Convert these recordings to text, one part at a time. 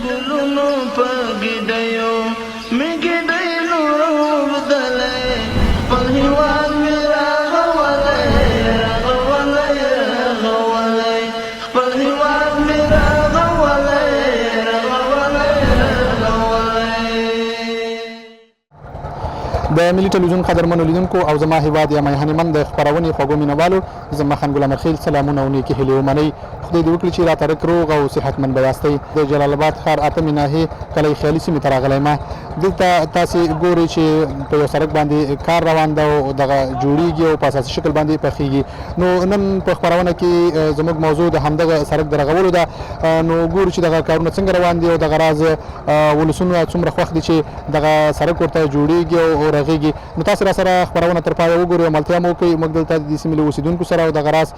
ګلونو په ګډیو مې ګډۍ نور بدلې خپل هېواد مې راغولی خپل هېواد مې راغولی د ملي ټلویزیون قدرمنو لیدونکو او زما هیواد یا میهنمن د خپرونې خوږو مینوالو زما خان ګل امرخیل سلامونه او نیکې هیلې ومنئ. خدای دې وکړي چې راته رک روغ او صحتمند به یاستئ. د جلال آباد ښار اتمې ناحیې کلی خیالي سیمې ته راغلی یم. دلته تاسې ګورئ چې په یو سړک باندې کار روان ده او دغه جوړیږي او په اساسي شکل باندې پخیږي. نو نن په خپرونه کې زموږ موضوع د همدغه سړک د رغولو ده. نو ګورو چې دغه کارونه څنګه روان دي او دغه راز ولسونه څومره خوښ دي چې دغه سړک ورته جوړیږي او رغیږي. نو تاسې را سره خپرونه تر پایه وګورئ او ملتیا مو وکړئ. موږ دلته د دې سیمې له اوسېدونکو سره او دغه راز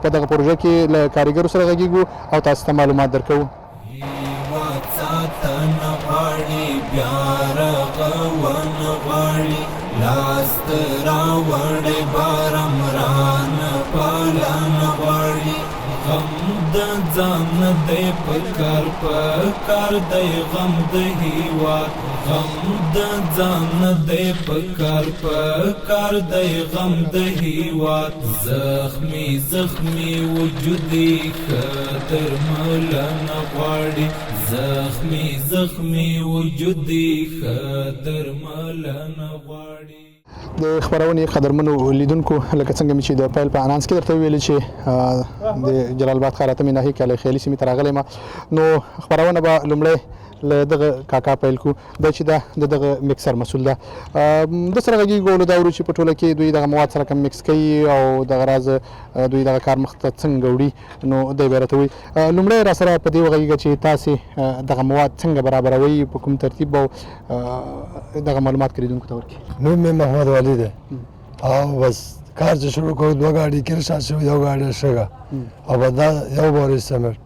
په دغه پروژه کې له کاریګرو سره غږیږو او تاسو ته معلومات درکوو. هیواد ساتنه غواړي بیا رغون غواړي لاس ته راوړی بارمران پالن غواړي غم د ځان دی په کار دی غم د هیواد غم د ځان دی په کار دی غم د هیواد زخمی وجودي خطر ملن غواړي زخمی وجودي خطر ملن غواړي. د خپرونې قدرمنو لیدونکو لکه څنګه مې چې د پیل په انانس کې درته ویلي چې د جلال آباد ښار اتمې ناحیې کلی خیالي سیمې ته راغلی یم. نو خپرونه به لومړی له دغه کاکا پیل کړو. دا چې ده د دغه مکسر مسؤل ده. د سره غږیږو له دا ورو چې په ټوله کې دوی دغه مواد سره کم مکس کوي او دغه راز دوی دغه کار مخ ته څنګه وړي. نو دی به راته وایي. لومړی را سره په دې وغږیږه چې تاسې دغه مواد څنګه برابروئ په کوم ترتیب او دغه معلومات لیدونکو ته ورکړي. نوم مې محمد والي دی او بس کار چې شروع کړو دوه ګاډي کرشا شوي یو ګاډي شګه او به دا یو بورې سمټ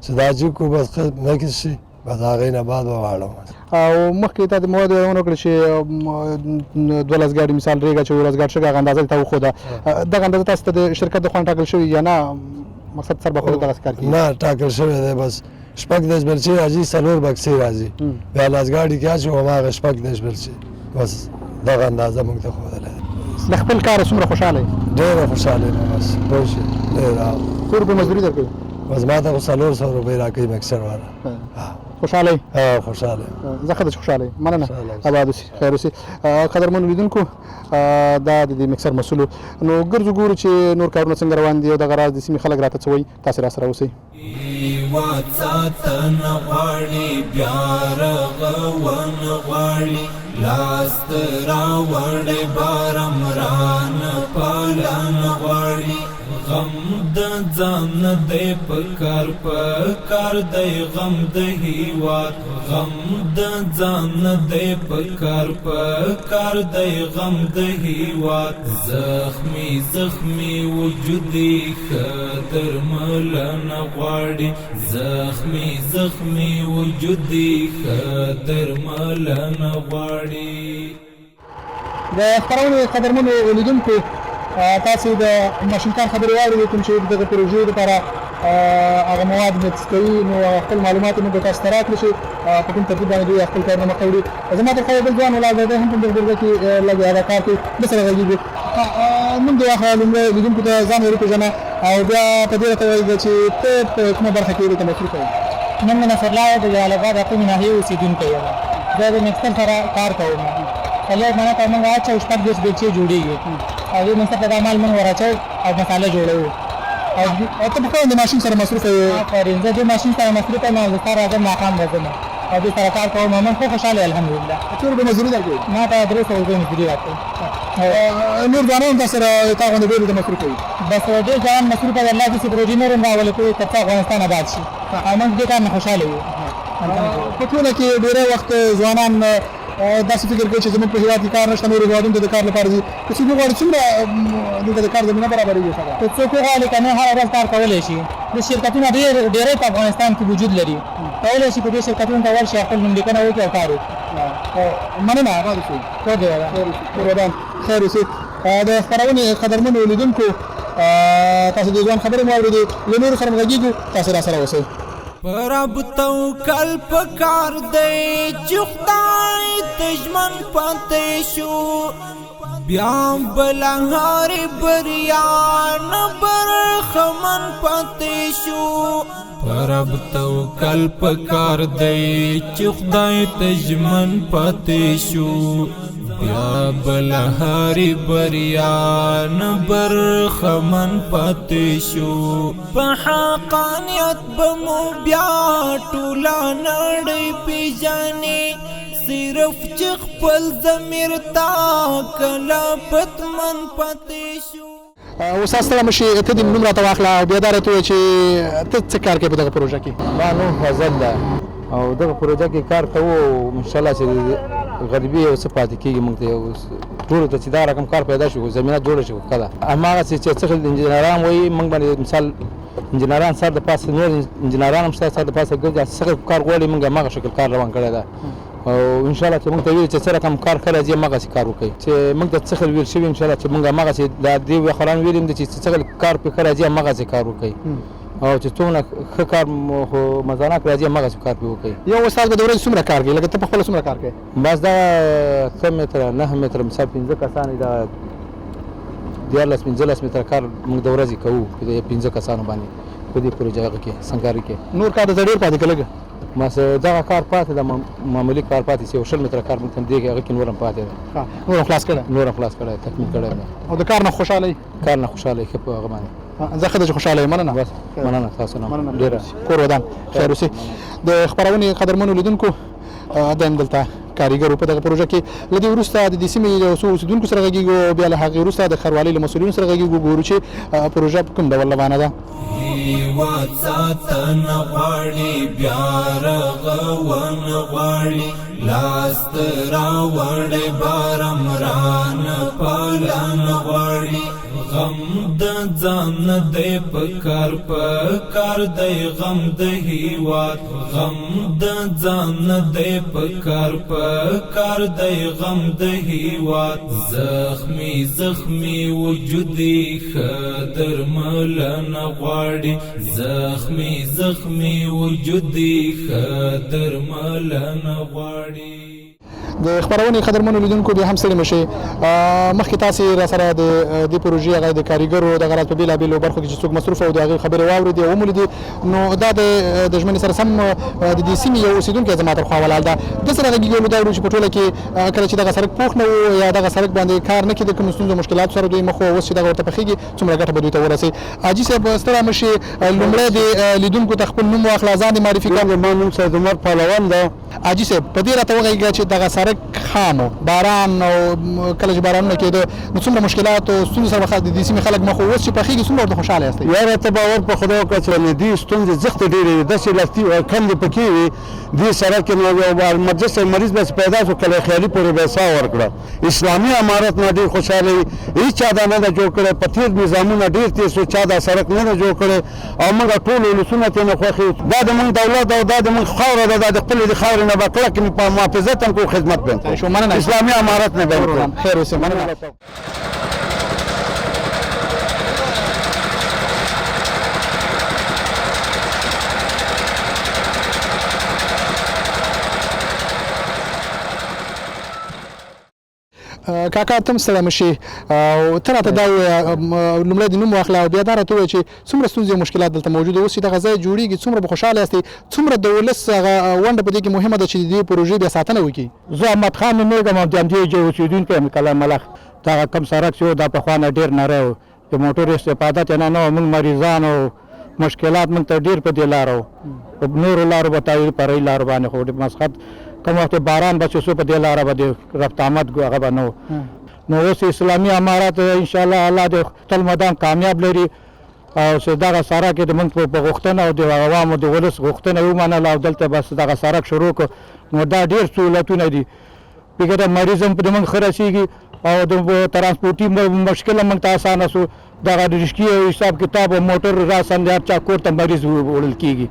چې دا چې کو بس مکس شي بس هغې نه بعد به واړم. او مخکې تا د موادو یادونه وکړه چې 12 ګاډي مثال ریګه چې 12 ګاډ شګه هغه اندازه ته وښوده. دغه اندازه تاسو ته د شرکت د خوا ټاکل شوي یا نه مقصد سر به خود دغسې کار کوي؟ نه ټاکل شوی دی بس شپږ دېرش بلچې راځي 4 بکسې راځي بیا لاس ګاډي کې اچوو هماغه شپږ دېرش بلچې بس دغه اندازه موږ ته ښودلی ده. د خپل کاره څومره خوشحاله یې؟ ډېره خوشحاله یم بس پوه شې ډېره. څو روپۍ مزدوري درکوي؟ بس ما ته خو 400 روپۍ راکوي مکسر والا. خوشحاله یې؟ خوشحاله یم. زه ښه ده چې خوشحاله یې. مننه. اباد اوسې خیر اوسې. قدرمنو لیدونکو دا د دې مکسر مسؤل و. نو ګرځو ګورو چې نور کارونه څنګه روان دي او دغه راز د سیمې خلک راته څه وایي. تاسې را سره اوسئ. هیواد ساتنه غواړي بیا رغون غواړي لاس ته راوړی بارمران پالن غواړي غم د ځان دی په کار دی غم د هیواد غم د ځان دی په کار دی غم د هیواد زخمی وجودي خطر ملن غواړي زخمی وجودي خطر ملن غواړي. د خپرونې قدرمنو لیدونکو تاسې د ماشین کار خبرې واورېدې کوم چې دغه پروژې لپاره هغه مواد مکس کوي. نو خپل معلومات یې موږ تاسو ته راکړو چې په کوم ترتیب باندې دوی خپل کارونه مخته وړي. زما تر خوا یو بل ځوان ولاړ دی هم په دغه ډلګه کې لږ هغه کار کوي. د سره غږیږو. نوم د واخله لومړی لیدونکو ته ځان ور وپېژنه او بیا په دې راته ووایي چې ته په کومه برخه کې دلته مصروفه یې؟ نوم مې نصرالله د جلال آباد اتمې ناحیې اوسېدونکی یم. زه د مکسر سره کار کوم. څلور منه ته موږ اچوو 4 بلچې جوړېږي او دې مکسر ته دا مال موږ ور او مساله جوړوو. او ته په کوم د ماشین سره مصروفه یې؟ آفرین زه د ماشین سره مصروفه یم او د کار راځم ماښام راځم او دې سره کار کوم. من خو خوشحاله الحمدلله. څو روپۍ مزدوري درکوي؟ ما ته 300 روپۍ مزدوري راکوي. نور ځوانان تا سره تا غوندې ډېرو ته مصروفه وي؟ بس ډېر ځوان مصروفه دی. الله داسې پروژې نور هم راولي کړي تر څو افغانستان آباد شي او موږ دې کار نه خوشحاله یو. په ټوله کې ډېری وخت ځوانان داسې فکر کوي چې زموږ په هېواد کې کار نشته نورو هېوادونو ته د کار لپاره ځي. که څوک وغواړي څومره دلته د کار زمینه برابرېږي؟ که څوک وغواړي که نه هره ورځ کار کولی شي. د شرکتونه ډېری په افغانستان کې وجود لري. کولی شي په دې شرکتونو ته ورشي خپل نوملیکنه وکړي او کار وکړي. مننه. اباد اوسئ. قربان خیر اوسئ. د خپرونې قدرمنو لیدونکو تاسو د ځوان خبرې مو اورېدې. له نورو سره غږیږو. تاسو را سره اوسئ. پر اب توکل پکار دی چې خدای تجمن پاتې شو بیا بلهار بریان بر خمن پاتې شو پر اب توکل پکار دی چې خدای تجمن پاتې شو بیا بلهاری بریان بر خمن پاتې شو په حقانیت بمو بیا ټولا نړۍ پیژني صرف چې خپل ضمیر تا کله پتمن پاتې شو استاد ستړی مشي ته دې نوم راته واخله بیا دا راته ووایه چې ته څه کار کوې په دغه پروژه کې ما نوم فضل ده او دغه پروژه کې کار کوو انشاءالله چې غریبي او څه پاتې کېږي موږ ته ټولو ته چې دا رقم کار پیدا شو زمینه جوړه شي ښه ده هماغسې چې څه انجینران وایي موږ باندې مثال انجینران سر د پاسه نور انجینران هم شته سر د پاسه ګرځي څه کار غواړي موږ هماغه شکل کار روان کړی ده او انشاءالله چې موږ ته ویل چې څه رقم کار ښه راځي هماغسې کار وکړي چې موږ ته څه ویل شوي انشاءالله چې موږ هماغسې دا دې خوران ویلي دي چې څه کار پې ښه راځي هماغسې کار وکړي او چې څومره ښه کار خو مزانات راځي هماغسې کار پې وکړي یو استاد به د ورځې څومره کار کوي لکه ته په خپله څومره کار کوې بس دا 3 متره 9 متره مثال 15 کسان دا 15 متره کار موږ د ورځې کوو د 15 کسانو باندې په دې پروژه کې سنګاري کې نور کار د ډېر پاتې که لږ بس دغه کار پاتې ده معمولي کار پاتې چې 20 متره کار موږ ته دی هغه کې نور هم پاتې ده نور هم خلاص کړی نور هم خلاص کړی تکمیل کړی ده او د کار نه خوشحاله یې کار نه خوشحاله ښه په هغه باندې زه ښه ده چې خوشحاله یې مننه بس مننه تاسو نه ډېره کور ودان خیر اوسې د خپرونې قدرمنو لیدونکو دا هم دلته کاریګر په دغه پروژه کې له دې وروسته د دې سیمې یو څو اوسېدونکو سره غږېږو بیا له هغې وروسته د ښاروالۍ له مسؤلینو سره غږېږو ګورو چې پروژه په کوم ډول روانه ده هیواد ساتنه غواړي بیا رغون غواړي لاس ته راوړی بارمران پالن غواړي غم د ځان نه دی په کار دی غم د هیواد غم د ځان نه دی په کار دی غم د هیواد زخمی وجودي ښه درملنه غواړي زخمی وجودي ښه درملنه غواړي د خپرونې قدرمنو لیدونکو بیا هم ستړي مه شئ مخکې تاسې راسره د دې پروژې هغه د کاریګرو دغه راز په بېلابېلو برخو کې چې څوک مصروف او د هغې خبرې واورېدې او ومولیدې نو دا د ژمنې سره سم د دې سیمې یو اوسېدونکی زما تر خوا ولاړ ده ده سره غږېږو دا وړو چې په ټوله کې کله چې دغه سړک پوخ نه و یا دغه سړک باندې کار نه کېده کومو ستونزو مشکلاتو سره دوی مخ و اوس چې دغه ورته پخېږي څومره ګټه به دوی ته ورسوي حاجي صاحب ستړی مه شي لومړی د لیدونکو ته خپل نوم واخله ځان دې معرفي کړه زما نوم سید عمر پهلوان ده حاجي صاحب په دې راته وغږېږه چې دغه سړک خام و باران او کله چې بارانونه کېده نو څومره مشکلات او ستونزې سره د دې سیمې خلک مخ و اوس چې پخېږي څومره ورته خوشحاله یاستئ یاره ته باور په خدا وکړه چې دې ستونزې زښتې ډېرې وي داسې لستي کندې پکې وي دې سړک کې نو یو مجلس مریض بس پیدا شو کله خیالي پورې به ساه ورکړه اسلامي امارت نه ډېر خوشحاله وي هېڅ چا دا نه ده جوړ کړی په تېر نظامونه ډېر تېر شو چا دا سړک نه ده جوړ کړی او موږ ټول ولسونه ترې نه خوښ یو دا زموږ دولت او دا زموږ خاوره ده دا د خپلې د خاورې نه به کلک په محافظت هم کوو خدمت به هم کوو اسلامي امارت نه به هم کوو خیر اوسې مننه کاکا ته هم ستړی مه شي او ته راته دا ووایه لومړی د نوم واخله او بیا دا راته ووایه چې څومره ستونزې او مشکلات دلته موجوده اوس چې دغه ځای جوړېږي څومره به خوشحاله یاستئ څومره د ولس هغه ونډه په دې کې مهمه ده چې د دې پروژې بیا ساتنه وکړي زه احمد خان نومېږم او د همدې ځای اوسېدونکی یم کلام ملخ دغه کوم سړک چې و دا پخوا نه ډېر نری و د موټرو استفاده ترې نه و موږ مریضان او مشکلات موږ ته ډېر په دې لاره و په نورو لارو به تایید پرې لارو باندې خو مسخت کوم وخت باران به چې سو په دې لاره به د رفت آمد هغه به نه و نو اوس اسلامي امارت انشاءالله الله دې تل مدام کامیاب لري او چې دغه سړک یې د موږ په غوښتنه او د عوامو د ولس غوښتنه ومنله او دلته بس دغه سړک شروع کړو نو دا ډېر سهولتونه دي بګه د مریض هم په موږ ښه رسېږي او د ترانسپورټي مشکل هم موږ ته اسانه سو دغه رشکي حساب کتاب او موټر راسن هر چا کور ته مریض وړل کېږي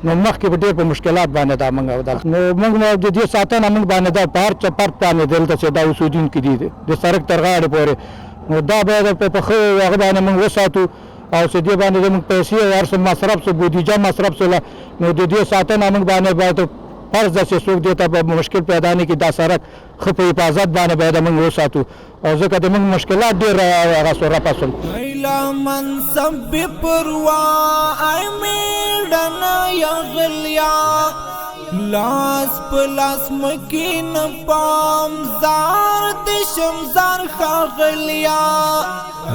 نو مخکې به ډېر په مشکلات باندې دا موږ نو موږ د دې ساتنه موږ باندې دا په هر چپرت باندې دلته چې دا اوسېدونکي دي د سړک تر غاړې پورې نو دا باید په ښه هغه باندې موږ وساتو او چې دې باندې زموږ پیسې او هر څه مصرف سو بودیجه مصرف سو نو د دې ساتنه موږ باندې باید فرض ده چې څوک دې ته په مشکل پیدا نه کړي دا سړک ښه په حفاظت باندې باید موږ وساتو او ځکه د موږ مشکلات ډېر هغه سوره پسول ایلا منصب پروا ای میډنا یغلیا لاس پلاس مکین پام زار د شمزار خاغلیا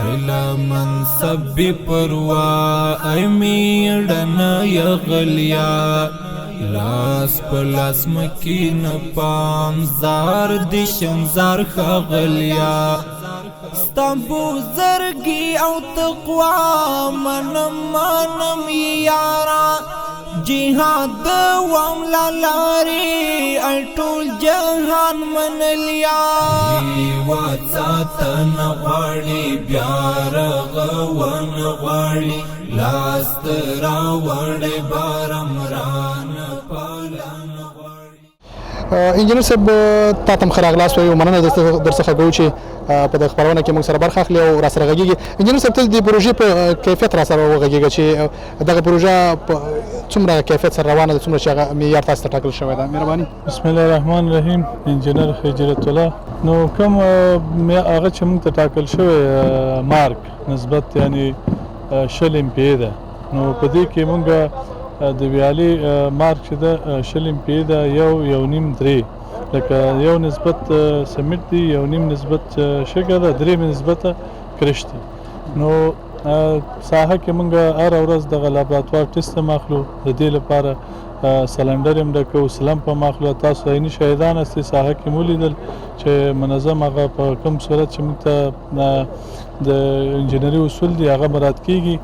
ایلا منصب پروا ای میډنا یغلیا لاس پلاس مکین پام زار د شمزار خاغلیا ستابو زرگی او تقوا منم یارا جهاد وام لالاری اټول جهان منلیا واتساتن غواړي بیا رغون غواړي لاست راوړې بارم ران پالن انجینر صاحب تاسو هم خراغلاس وي مننه درڅخه کوم چې په د خبرونه کې موږ سره برخه اخلي او را سره غږیږي انجینر صاحب ته د پروژې په کیفیت را سره وغږیږي چې دغه پروژه څومره کیفیت سره روانه ده څومره چې هغه معیار تاسو ته ټاکل شوی ده مهرباني بسم الله الرحمن الرحیم انجینر خجرت الله نو کوم هغه چې موږ ته ټاکل شوی مارک نسبت یعنی 20 امپی ده نو په دې کې موږ د ویالي مارک چې ده 20 امپی ده یو نیم درې لکه یو نسبت سمیټ دی یو نیم نسبت شګه ده درې نسبت کرش دی نو ساحه کې موږ هر ورځ د لابراتوار ټیسټ ماخلو د دې لپاره سلندر هم ډکو سلم په ماخلو تاسو عیني شهیدان استي ساحه کې مولیدل چې منظم هغه په کوم صورت چې موږ ته د انجینری اصول دی هغه مراد کیږي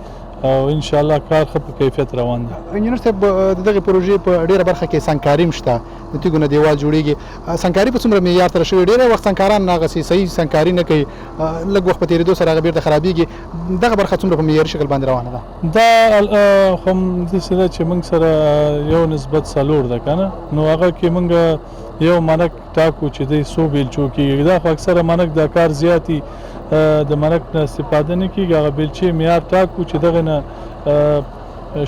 او ان شاء الله کار ښه په کیفیت روان دی انجینر صاحب دغه پروژې په ډیره برخه کې سنکاري مشته د تیګو نه دیوال جوړیږي سنکاري په څومره معیار تر شوی ډیره وخت سنکاران ناغه صحیح سنکاري نه کوي لږ وخت په تیریدو سره هغه بیرته خرابېږي دغه برخه څومره په معیاري شکل باندې روانه ده دا خو د سره چې موږ سره یو نسبت سالور ده کنه نو هغه کې موږ یو منک ټاکو چې د سو بیل چوکي دا خو اکثره منک د کار زیاتی د منک نه استفاده نه کیږي هغه بیلچې معیار ټاکو چې دغه نه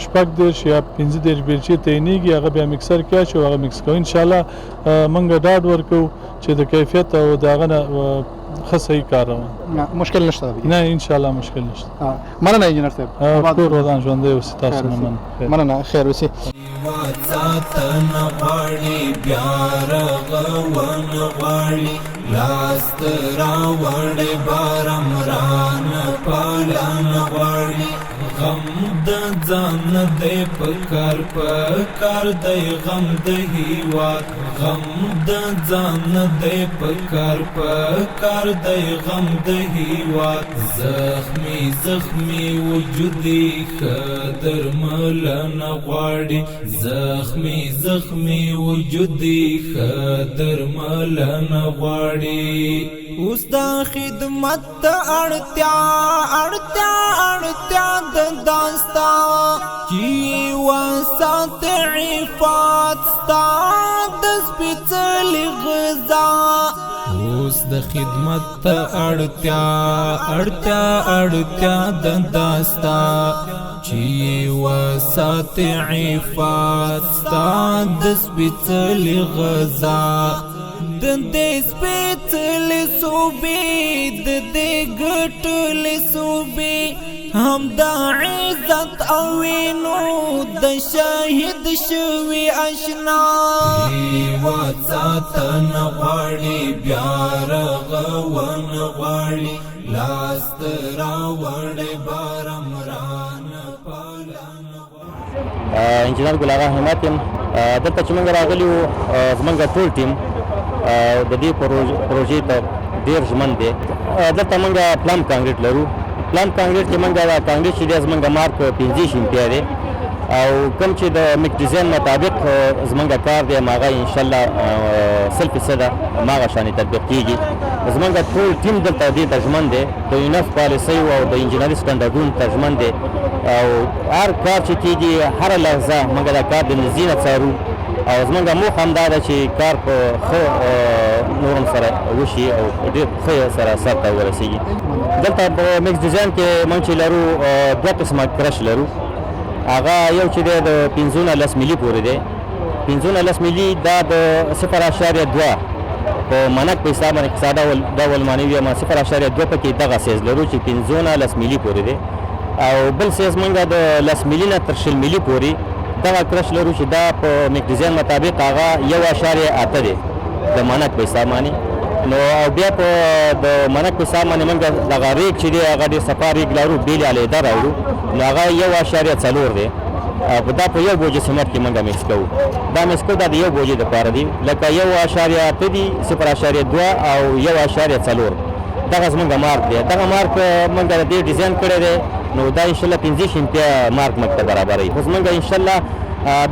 شپږ دیرش یا 15 دیرش بیلچې تعینېږي هغه بیا مکسر کې اچو هغه مکس کوو انشاءالله موږ ډاډ ورکوو چې د کیفیت او د هغه نه ښه صحیح کار روان مشکل نشته نه انشاءالله مشکل نشته مننه انجینر صاحب ټول ودان ژوندی اوسې تاسو نه مننه خیر اوسې واتساتن غواړي بیا رغون غواړي لاست راوړې بارم ران پالن غواړي غم د ځان دی پکار دی غم د هیواد غم د ځان دی پکار دی غم د هیواد زخمی وجودي خدر ملن غواړي زخمی وجودي خدر ملن غواړي اوس د خدمت اړتیا د داستا چې وسات عفات ستا د سپېڅلې غذا اوس د خدمت اړتیا د داستا چې وسات عفات ستا د سپېڅلې غذا د دې سپېڅلې صوبې د دې ګټلې صوبې هم د عزت او وینو د شاهد شوي آشنا هیواد ساتن غواړي بیا رغون غواړي لاست راوړې بارم ران پالن انجینر ګل اغا همت یم دلته چې موږ راغلي وو زموږ ټول ټیم د دې پروژې ته ډېر ژمن دی دلته موږ پلان کانکریټ لرو پلان کانکریټ کې موږ دا کانکریټ چې دی زموږ مارک 15 امپیر دی او کوم چې د میک ډیزاین مطابق زموږ کار دی هغه انشاءالله 100% هغه شانې تطبیق کیږي زموږ ټول ټیم دلته دې ته ژمن دی د یونیف پالیسۍ او د انجینري سټنډرډونو ته ژمن دی او هر کار چې کیږي هر لحظه موږ دا کار د نزدې څارو او زموږ موخه همدا ده چې کار په ښه نورم سره وشي او ډېر ښه سره سرته ورسېږي دلته په میکس ډیزاین کې موږ چې لرو دوه قسمه کرش لرو هغه یو چې دی د 15 ملي پورې دی. 15 ملي دا د 0.2 په منک په حساب باندې ساده ډول معنی وي ما 0.2 پکې دغه سیز لرو چې 15 ملي پورې دی او بل سیز مونږ د 10 ملي نه تر 20 ملي پورې دغه کرش لرو چې دا په میک ډیزاین مطابق هغه 1.8 دی د منک په حساب باندې. نو او بیا په د منک په حساب باندې مونږ دغه ریک چې دی هغه د صفا ریک لرو بیل علیحده راوړو نو هغه 1.4 دی. دا په یو بوجه سمټ کې مونږ میکس کوو. دا میکس کوو دا د یو بوجې دپاره دی لکه 1.8 دی 0.2 او 1.4 دغه زمونږ مارک دی. دغه مارک مونږ د دې ډیزاین کړی دی نو دا انشاءالله 15 امتیا مارک مونږ ته برابروي. اوس مونږ انشاءالله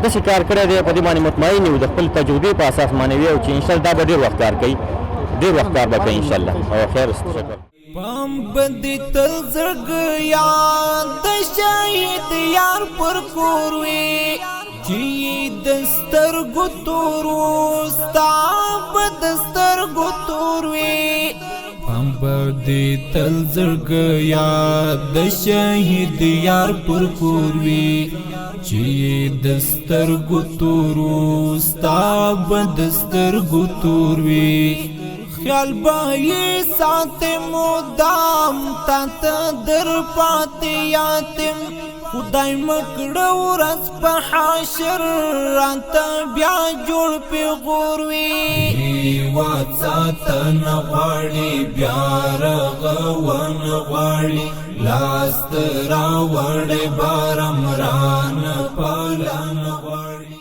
داسې کار کړی دی په دې باندې مطمئن یو د خپل تجربې په اساس باندې ویو چې انشاءالله دا به ډېر وخت کار کوي ډېر وخت کار به کوي انشاءالله. او خیر شکر. پام بندی تل زرگیا د شاهد یار پر کوروي چی دستر گتورو ستاب دستر گتوروي. پام بندی تل زرگیا د شاهد یار پر کوروي چی دستر گتورو ستاب دستر گتوروي. خیال بایی ساتم مدام تا تا در پاتیاتم خدای مکڑا ورز پا حاشر رانتا بیا جوڑ پی غوروی هیوات ساتا نغواری بیا رغوان غواری لاست راوڑ بارم ران پالان غواری.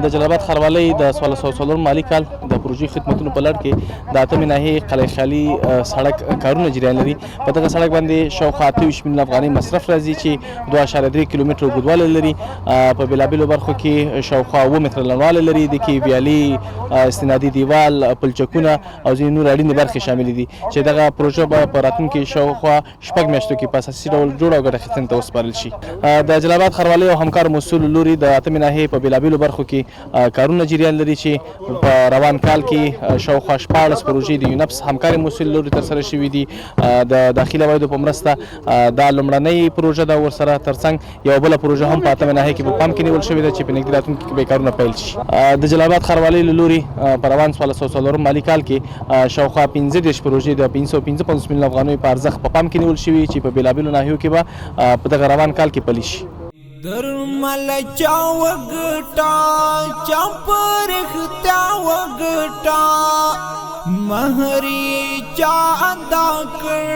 د جلال آباد ښاروالۍ د 1404 مالي کال د پروژې خدمتونو په لړ کې د 8 ناحیې قلعه خالي سړک کارونه جریان لري. په دغه سړک باندې شاوخوا 28 میلیون افغانۍ مصرف راځي چې 2.3 کیلومتر اوږدوالی لري. په بېلابېلو برخو کې شاوخوا 7 متره لنډوالی لري. د کې ویالې استنادي دیوال پلچکونه او ځینې نور اړینې برخې شاملې دي چې دغه پروژه به په راتلونکي شاوخوا 6 میاشتو کې په اساسي ډول جوړه او ګټه اخیستنې ته وسپارل شي. د جلال آباد ښاروالۍ او همکارو مسؤلو لوري د 8 ناحیې په بېلابېلو برخو کې کارونه جریان لري چې په روان کال کې شاوخوا 14 پروژې د یونپس همکاري مسؤل لوري ترسره شوي دي. د داخلي عوایدو په مرسته دا لومړنۍ پروژه ده. ورسره ترڅنګ یوه بله پروژه هم په 8 ناحیې کې په پام کې نیول شوې ده چې په نږدې راتلونکي کې به کارونه پیل شي. د جلال آباد ښاروالۍ له لوري په روان 1404 مالي کال کې شاوخوا 15 پروژې د 555 میلیون افغانیو په ارزښت په پام کې نیول شوي چې په بېلابېلو ناحیو کې به په دغه روان کال کې پلي شي. درمل چا وګټا چا پرختا وګټا مہری چا ادا کړ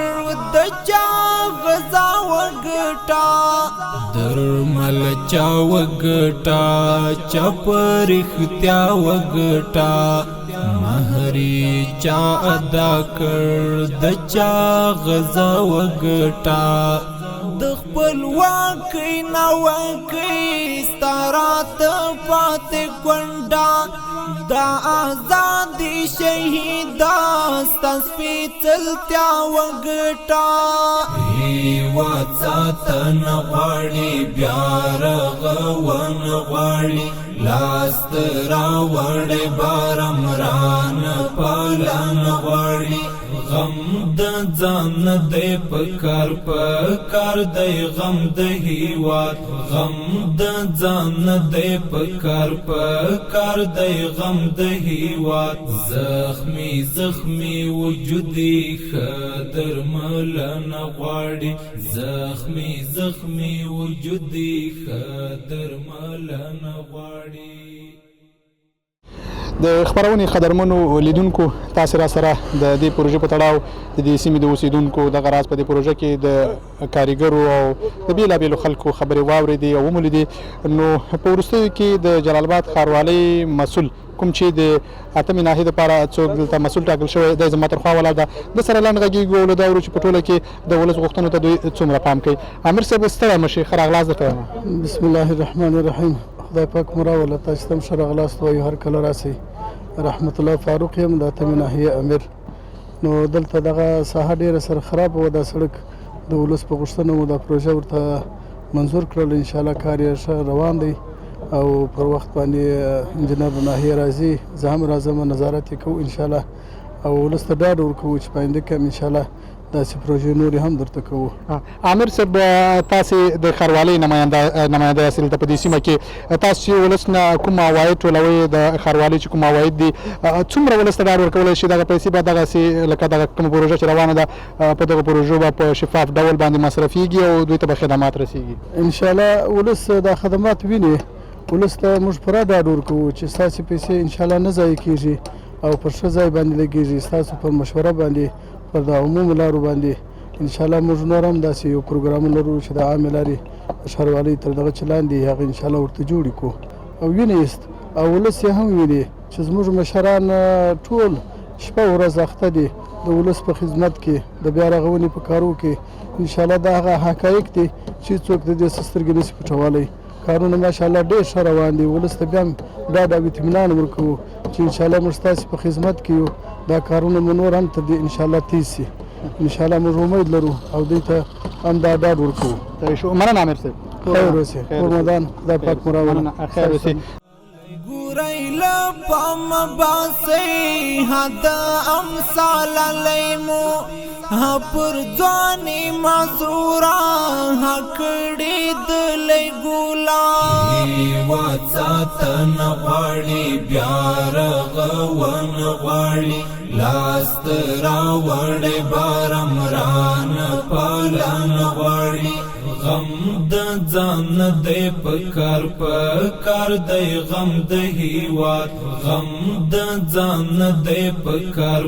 د چا غزا وګټا درمل چا وګټا چا پرختا وګټا مہری چا ادا کړ د چا غزا وګټا د خپلواکۍ ناوکۍ ستارات پاتې کونډه دا آزادي شهیدا ستا سپېڅلتیا وګټه هېواد ساتن غواړي بیا رغون غواړي لاست راوړی بارم ران پالن غواړي غم د ځان دی پکار دی غم د هیواد غم د ځان دی پکار دی غم د هیواد زخمی وجودي خدر ملن غواړي زخمی وجودي خدر ملن غواړي. د خبرونې قدرمنو لیدونکو تاسو را سره د دې پروژې په تړاو د دې سیمې د اوسیدونکو دغه راز په دې پروژه کې د کاریګرو او د بیلابیلو خلکو خبرې واورېدې او ومولیدې. نو په وروستیو کې د جلال آباد ښاروالۍ مسؤل کوم چې د 8 ناحیې دپاره څوک دلته مسؤل ټاکل شوی دی زما ترخوا ولاړ ده د سره لنډ غږېږو او له دا اورو چې په ټوله کې د ولس غوښتنو ته دوی څومره پام کوي. امیر صاحب ستړی مه شئ ښه راغلاست درته وایم. بسم الله الرحمن الرحیم. خدای پاک مو راوله تاسو ته هم ښه راغلاست وایو هر کله راسئ. رحمت الله فاروق یم د 8 ناحیې امیر. نو دلته دغه ساحه ډېره سره خراب وه دا سړک د ولس په غوښتنه مو دا پروژه ورته منظور کړل. انشاءالله کار یې ښه روان دی او پر وخت باندې انجینر د ناحیې راځي زه هم راځم نظارت یې کوو انشاءالله او ولس ته ډاډ ورکوو چې په آینده کې هم انشاءالله داسې پروژې نورې هم درته کوو. عامر صاحب تاسې د ښاروالۍ نماینده یاست دلته په دې سیمه کې تاسو چې ولس نه کوم عواید ټولوئ د ښاروالۍ چې کوم عواید دي څومره ولس ته ډاډ ورکولی شي دغه پیسې به دغسې لکه دغه کومه پروژه چې روانه ده په دغه پروژو به په شفاف ډول باندې مصرفیږي او دوی ته به خدمات رسیږي؟ انشاءالله ولس دا خدمات ویني، ولس ته موږ پوره ډاډ ورکوو چې ستاسې پیسې انشاءالله نه ضایع کېږي او پر ښه ځای باندې لګېږي، ستاسو پر مشوره باندې پر د عمومي لارو باندې انشاءالله موږ نور هم داسې یو پروګرام لرو چې د عامې لارې ښاروالۍ تر دغه چې لاندې هغه انشاءالله ورته جوړې کړو او وینې ایست او ولس یې هم ویني چې زموږ مشران ټول شپه ورځ اخته دي د ولس په خدمت کې د بیا رغونې په کارو کې. انشاءالله دا هغه حقایق دي چې څوک د دې څه سترګې نشي پټولی. کارونه ماشاءالله ډېر ښه روان دي، ولس ته بیا هم ډاډ او اطمینان ورکوو چې انشاءالله موږ ستاسې په خدمت کې یو، دا کارونه مو نور هم تر دې انشاءالله تیز شي. انشاءالله موږ امید لرو او دوی ته هم دا ډاډ ورکوو. مننه عامر صاحب، خیر اوسې، کورمدان خدای پاک مو راوله. خیر اوسې. ګورئ له پامه باسئ حد امثال لیمو پر ځواني معذورا کړي دلې ګولا هیواد ساتن غواړي بیا رغون غواړي لاس راوړې بارمران پالن غواړي غم د ځان دی پکار دی غم د هیواد غم د ځان دی پکار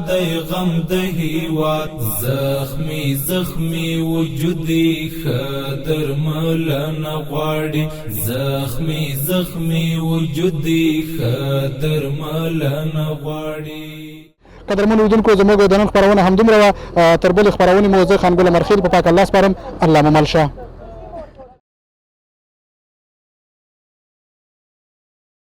دی غم د هیواد زخمی وجودي خدر ملن غواړي زخمی وجودي خدر ملن غواړي. قدرمنو لیدونکو زموږ د نن خپرونه همدومره وه، تر بلې خپرونې مو زه خانګل مرخیل په پاک الله سپارم. الله مو مل شه.